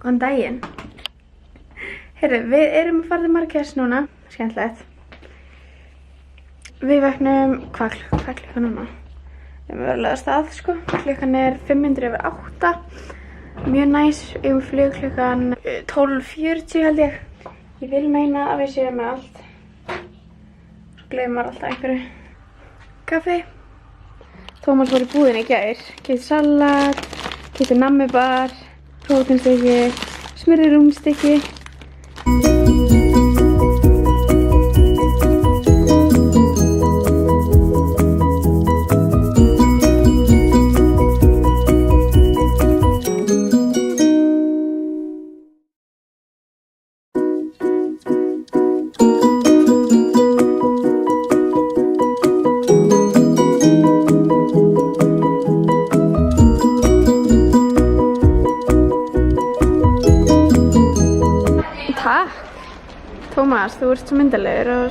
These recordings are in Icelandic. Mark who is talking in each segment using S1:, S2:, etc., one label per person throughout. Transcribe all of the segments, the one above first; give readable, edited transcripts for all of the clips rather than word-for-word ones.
S1: Góðan daginn. Heyrðu, við erum að fara til Marrakesh núna. Skemmtilegt. Við vöknum, hvað klukkan núna? Við erum verulega að stað, sko. Klukkan er 8:05. Mjög næs. Við erum flug klukkan 12:40 held ég. Ég vil meina að við séum með allt. Svo gleymum maður alltaf einhverju. Kaffi. Tómas var í búðinni í gær. Keypti salat, keypti nammibar, próteinstykki, smurði rúmstykki. Takk. Tómas, þú ert svo myndalegur og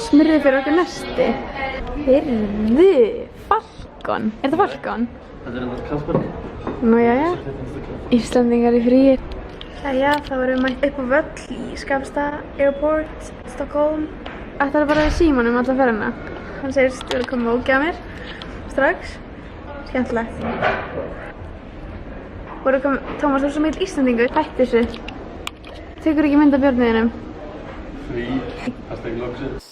S1: smurðið fyrir okkur nesti. Heyrðu, Falcon. Er það Falcon?
S2: Þetta er ennþá Kasper.
S1: Nú jæja. Íslandingar í fríi. Jæja, þá erum við mætt upp á völl í Skavsta Airport, Stockholm. Ætlar að fara í símanum alla ferðina. Hann segist þú að koma og ógeða mér strax. Skemmtilegt. Tómas, þú er svo mikill Íslandingur. Hætti þessu. Tekur ekki mynd af björniðinum?
S2: Frí. Hashtag loksins.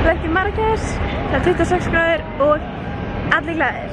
S1: Við erum í Marrakesh, það er 26 gráður og allir glaðir.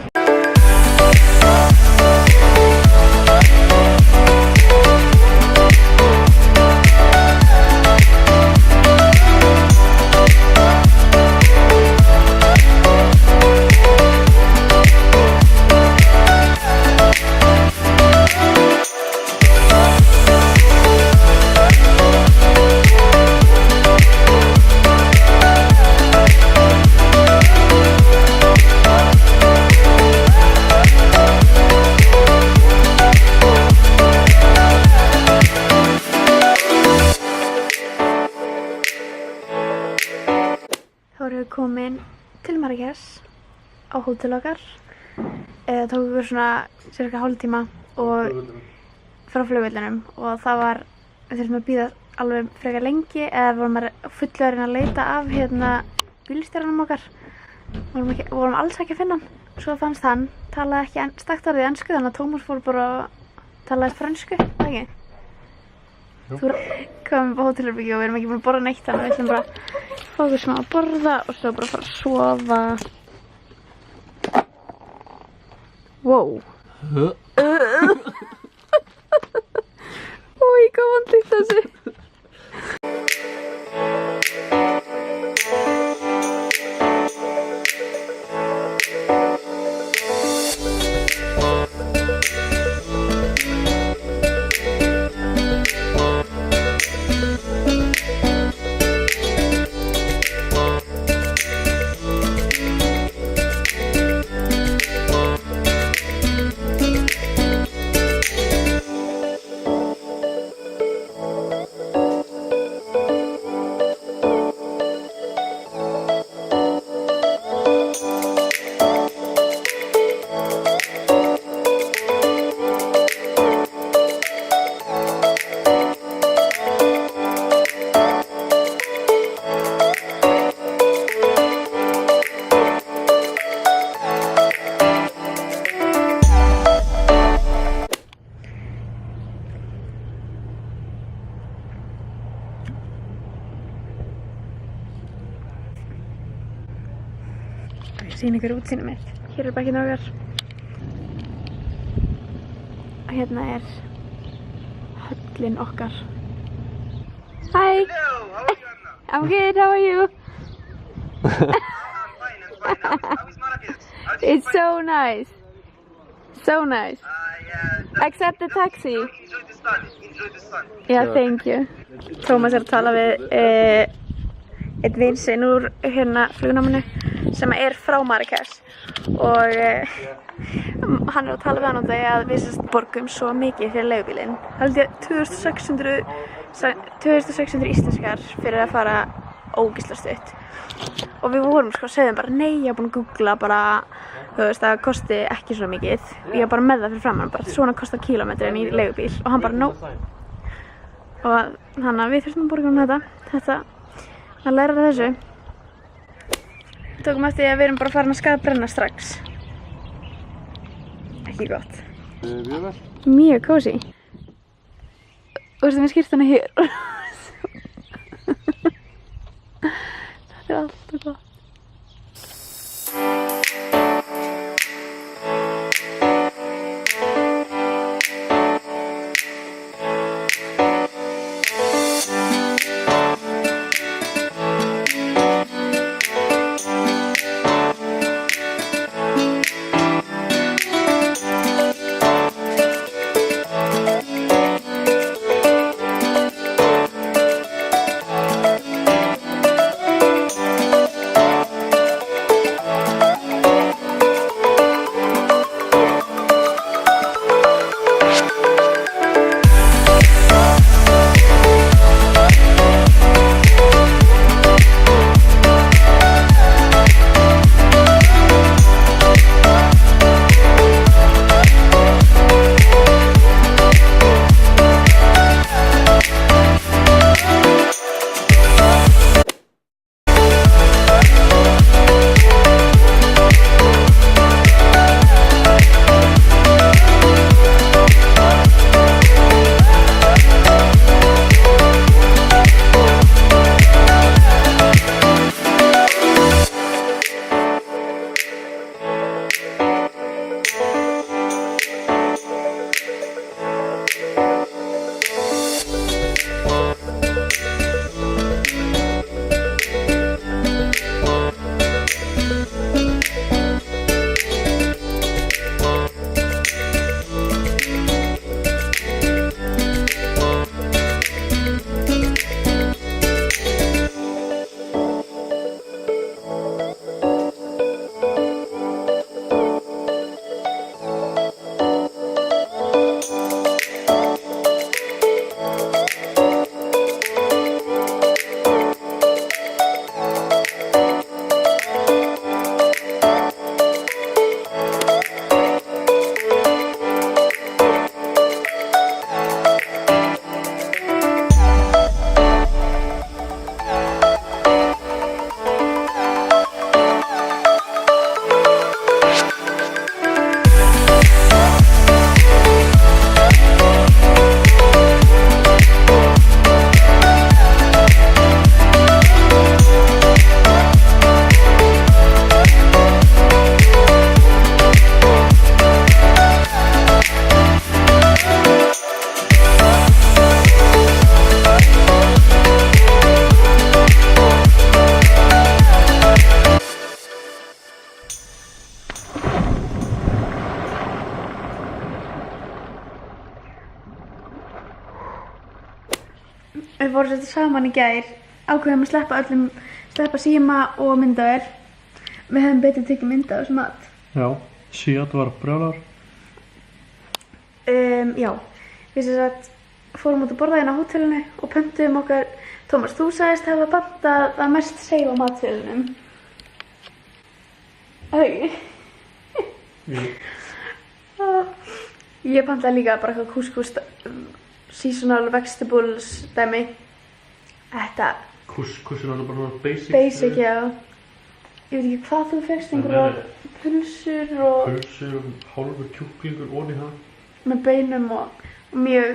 S1: Þá erum við komin til Marrakesh á hótel okkar. Það tók okkur svona cirka hálftíma og frá flugvellinum og það var, við þurfum að bíða alveg frekar lengi eða vorum að fullu að reyna að leita af bílstjóranum okkar. Vorum alls ekki að finna hann. Svo fannst hann, talaði ekki stakt orðið ensku þannig að Tómas fór bara að tala frönsku, það ekki? Þú komum á hótelherbergi og við erum ekki búin að borða neitt þannig að við ætlum bara að fá okkur smá að borða og svo bara fara að sofa. Wow. Új, hvað vandlíkt þessi. Ég sýn ykkur útsýnið mitt. Hér er bekkinn okkar. Og hérna er höllin okkar. Hi!
S3: Hello, how are you, Anna?
S1: I'm good, how are you?
S3: I'm fine. How is Marrakesh?
S1: It's so nice. So nice.
S3: I
S1: Accept the taxi.
S3: Enjoy the sun. Enjoy the sun.
S1: Yeah, thank you. Tómas að tala við einn vin sinn úr hérna flugnáminu sem frá Marrakesh og hann að tala við hann um að við borgum svo mikið fyrir leigubílinn. Held ég 2600 íslenskar fyrir að fara ógeðslega stutt. Og við vorum segðum bara nei, ég var búin að googla bara, þú veist, það kosti ekki svo mikið. Ég var bara með það fyrir framann, bara svona kostar kílómetrin í leigubíl og hann bara no. Og þannig að við þurftum að borga þetta, að læra þessu. Tókum eftir að við erum bara farin að skadbrenna strax. Ekki gott.
S2: Mjög vel.
S1: Mjög kósí. Og veistu með skyrtuna hér. Þetta alltaf gott. Við fórum þetta saman í gær, ákveðum að sleppa síma og myndavél. Við hefum betur tekið mynda af þessu mat.
S2: Já, Síat var brjálar.
S1: Já, við fórum út að borða hérna á hótelinu og pöntuðum okkar. Tómas, þú sagðist hafa pantað það mest seif á matseðlinum. Ég pantaði líka bara eitthvað couscous, seasonal vegetables dæmi. Þetta
S2: Couscous er bara svona basic.
S1: Basic, já. Ég veit ekki hvað þú fékkst, einhverjar pulsur og...
S2: Pulsur og hálfur kjúklingur ofan í það.
S1: Með beinum og mjög...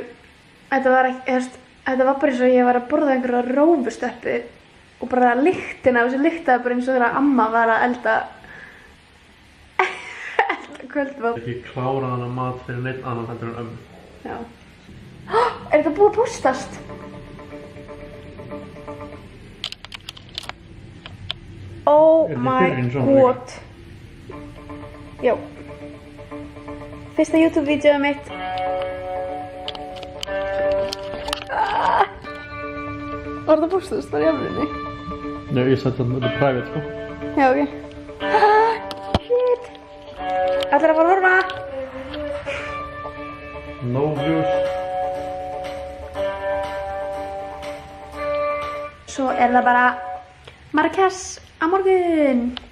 S1: Þetta var bara eins og ég var að borða einhverja rófustöppu og bara lyktin af þessu lyktaði bara eins og þegar amma var að elda kvöldmat.
S2: Ekki klára hana mat fyrir neitt annan heldur en ömmu.
S1: Já. Er þetta búið að póstast? Oh my god. Já. fyrsta YouTube-vídeóið mitt. Var þetta bústust? Var ég afrunni?
S2: Nei, ég setti hann, þetta er private sko.
S1: Já, ok. Shit. Allir að fara að horfa.
S2: No views.
S1: Svo er það bara Marrakesh á morgun.